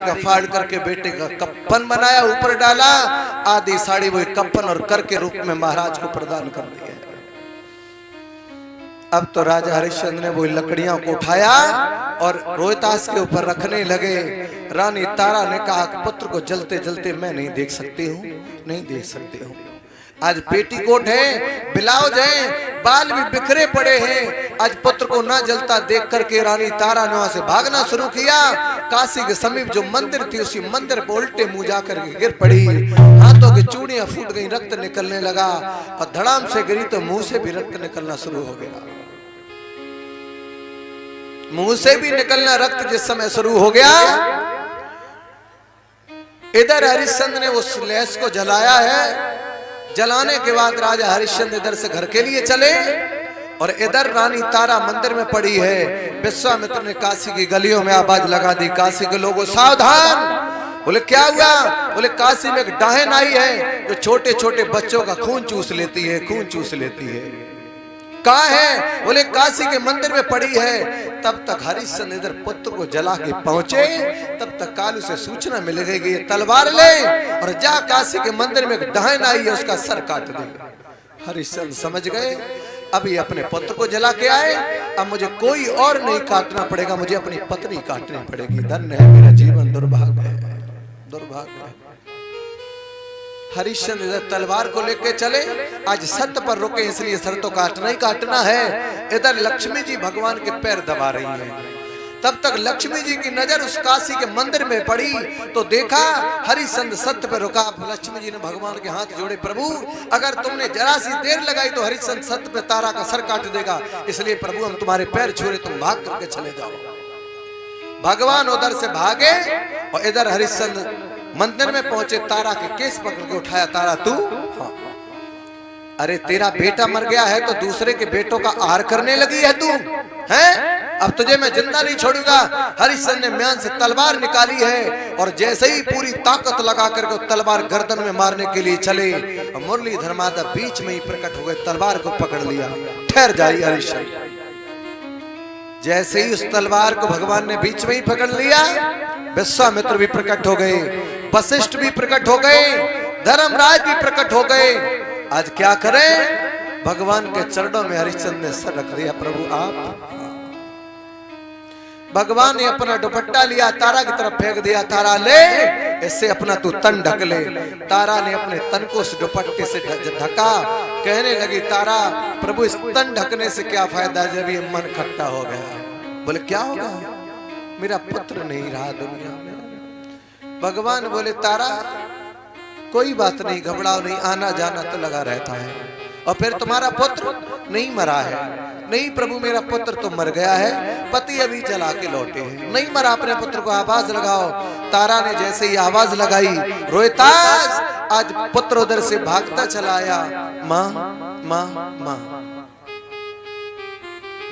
का फाड़ करके बेटे का कप्पन बनाया, ऊपर डाला, आधी साड़ी वही कप्पन और कर के रूप में महाराज को प्रदान कर दिया। अब तो राजा हरिश्चंद्र ने वो लकड़ियां को उठाया और रोहितास के ऊपर रखने लगे। रानी तारा ने कहा, पुत्र को जलते जलते मैं नहीं देख सकती हूँ, नहीं देख सकती हूँ। आज पेटीकोट है, ब्लाउज है, बाल भी बिखरे पड़े हैं। आज पुत्र को ना जलता देख करके रानी तारा ने वहां से भागना शुरू किया। काशी के समीप जो मंदिर थी उसी मंदिर पर उल्टे मुंह जाकर गिर पड़ी। हाथों की चूड़ियां फूट गई, रक्त निकलने लगा और धड़ाम से गिरी तो मुंह से भी रक्त निकलना शुरू हो गया। मुंह से भी निकलना रक्त जिस समय शुरू हो गया, इधर हरिश्चंद्र ने उस लेस को जलाया है। जलाने के बाद राजा हरिश्चंद्र इधर से घर के लिए चले और इधर रानी तारा मंदिर में पड़ी है। विश्वामित्र ने काशी की गलियों में आवाज लगा दी, काशी के लोगों सावधान। बोले क्या हुआ? बोले काशी में एक डाहन आई है जो छोटे छोटे बच्चों का खून चूस लेती है, खून चूस लेती है। कहाँ है? बोले काशी के मंदिर में पड़ी है। तब तक हरिश्चंद्र इधर पुत्र को जला के पहुंचे, तब तक कालू से सूचना मिल गई कि तलवार ले और जा काशी के मंदिर में एक डाहन आई है, उसका सर काट दे। हरिश्चंद्र समझ गए अब ये अपने पुत्र को जला के आए, अब मुझे कोई और नहीं काटना पड़ेगा, मुझे अपनी पत्नी काटनी पड़ेगी। धन्य है मेरा जीवन, दुर्भाग्य है, दुर्भाग्य है। हरिश्चंद्र इधर तलवार को लेके चले, आज सत्य पर रुके इसलिए सर तो काटना ही काटना है। इधर लक्ष्मी जी भगवान के पैर दबा रही हैं। तब तक लक्ष्मी जी की नजर उस काशी के मंदिर में पड़ी तो देखा हरिश्चंद्र सत्य पर रुका। लक्ष्मी जी ने भगवान के हाथ जोड़े, प्रभु अगर तुमने जरा सी देर लगाई तो हरिश्चंद्र सत्य पे तारा का सर काट देगा, इसलिए प्रभु हम तुम्हारे पैर छू रहे, तुम भाग करके चले जाओ। भगवान उधर से भागे और इधर हरिश्चंद्र मंदिर में पहुंचे, तारा के केस पकड़ के उठाया। तारा तू? हाँ। अरे तेरा बेटा मर गया है तो दूसरे के बेटों का आहार करने लगी है तू, हैं? अब तुझे मैं जिंदा नहीं छोड़ूंगा। हरिश्चंद्र ने म्यान से तलवार निकाली है और जैसे ही पूरी ताकत लगा करके तलवार गर्दन में मारने के लिए चले, मुरलीधर माधव बीच में ही प्रकट हो गए, तलवार को पकड़ लिया। ठहर जाइए हरिश्चंद्र। जैसे ही उस तलवार को भगवान ने बीच में ही पकड़ लिया, विश्वामित्र भी प्रकट हो गए, वशिष्ठ भी प्रकट हो गए, धर्मराज भी प्रकट हो गए। आज क्या करें? भगवान के चरणों में हरिश्चंद्र ने सर रख दिया। प्रभु आप? भगवान ने अपना दुपट्टा लिया, तारा की तरफ फेंक दिया। तारा ले, इससे अपना तू तन ढक ले। तारा ने अपने तन को उस दुपट्टे से ढका। कहने लगी तारा, प्रभु इस तन ढकने से क्या फायदा जब ये मन खट्टा हो गया। बोले क्या होगा? मेरा पुत्र नहीं रहा दुनिया में। भगवान बोले तारा कोई बात नहीं, घबराओ नहीं, आना जाना तो लगा रहता है। और फिर तुम्हारा पुत्र नहीं मरा है। नहीं प्रभु मेरा पुत्र तो मर गया है, पति अभी चला के लौटे हैं। नहीं मरा अपने पुत्र को, आवाज लगाओ। तारा ने जैसे ही आवाज लगाई, रोहितास, आज पुत्र उधर से भागता चला आया। माँ माँ माँ।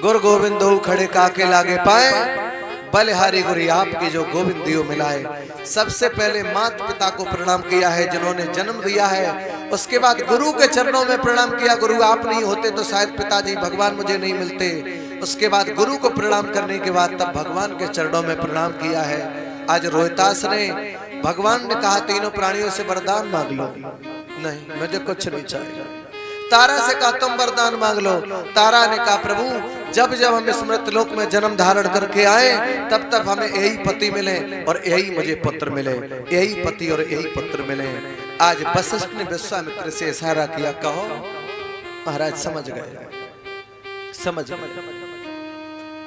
गुरु गोविंदो खड़े काके लागे पाए, बलिहारी गुरु आपकी जो गोविंद दियो मिलाए। सबसे पहले माता पिता को प्रणाम किया है जिन्होंने जन्म दिया है, उसके बाद गुरु के चरणों में प्रणाम किया। गुरु आप नहीं होते तो शायद पिताजी भगवान मुझे नहीं मिलते। उसके बाद गुरु को प्रणाम करने के बाद तब भगवान के चरणों में प्रणाम किया है। आज रोहितास ने, भगवान ने कहा तीनों प्राणियों से वरदान मांग लो। नहीं, मुझे कुछ नहीं चाहिए। तारा से कहा तुम वरदान मांग लो। तारा ने कहा प्रभु जब जब हम इस मृत लोक में जन्म धारण करके आए तब तब हमें यही पति मिले और यही मुझे पुत्र मिले, यही पति और यही पुत्र मिले। आज वशिष्ठ ने विश्वामित्र से इशारा किया, कहो। महाराज समझ गए, समझ गए।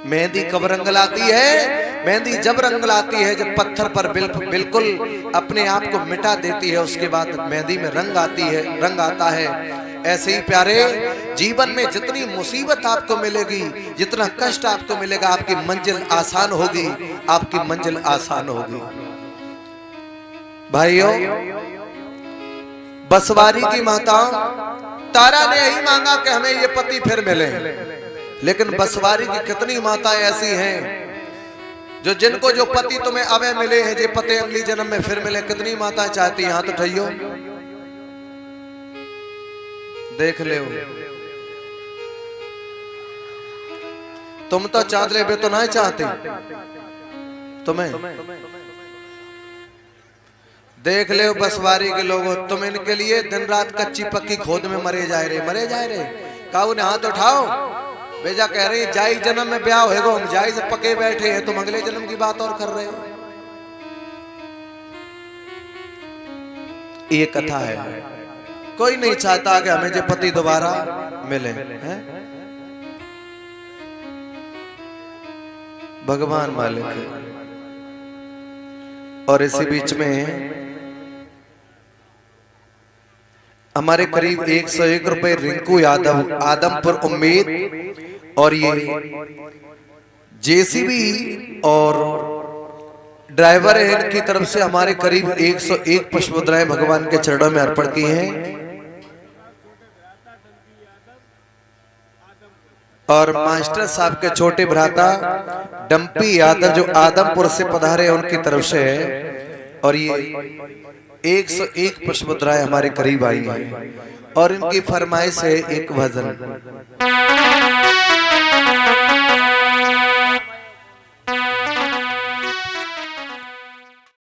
मेहंदी कब रंग लाती है? मेहंदी जब रंग लाती है जब पत्थर पर बिल्कुल अपने आप को मिटा देती है, उसके बाद मेहंदी में रंग आती है, रंग आता है। ऐसे ही प्यारे जीवन में जितनी मुसीबत आपको मिलेगी, जितना कष्ट आपको मिलेगा, आपकी मंजिल आसान होगी, आपकी मंजिल आसान होगी। भाइयों, बसवारी की माता तारा ने यही मांगा कि हमें ये पति फिर मिले, लेकिन बसवारी की कितनी माताएं ऐसी हैं जो जिनको जो पति तुम्हें अबे मिले हैं, जो पति अगली जन्म में फिर मिले। कितनी माताएं चाहती हैं? हाथ उठाइयो, देख ले। तुम तो चाहते ले, तो नहीं चाहते तुम्हें। देख ले बसवारी के लोगों, तुम इनके लिए दिन रात कच्ची पक्की खोद में मरे जा रहे। काऊ ने हाथ उठाओ, बेजा कह रही जाई जन्म में ब्याह होएगो, हम जाई से पके बैठे हैं, तुम अगले जन्म की बात और कर रहे हो। ये कथा है। कोई नहीं चाहता कि हमें जो पति दोबारा मिले हैं? भगवान मालिक है। और इसी बीच में हमारे करीब 101 रुपए रिंकू यादव आदमपुर उम्मीद और ये जेसीबी और ड्राइवर है, इनकी तरफ से हमारे करीब 101 पुष्पमुद्राएं भगवान के चरणों में अर्पण की हैं। और मास्टर साहब के छोटे भ्राता डंपी यादव जो आदमपुर से पधारे हैं, उनकी तरफ से है। और ये 101 पुष्पमुद्राएं हमारे करीब आई हैं और इनकी फरमाइश है एक भजन।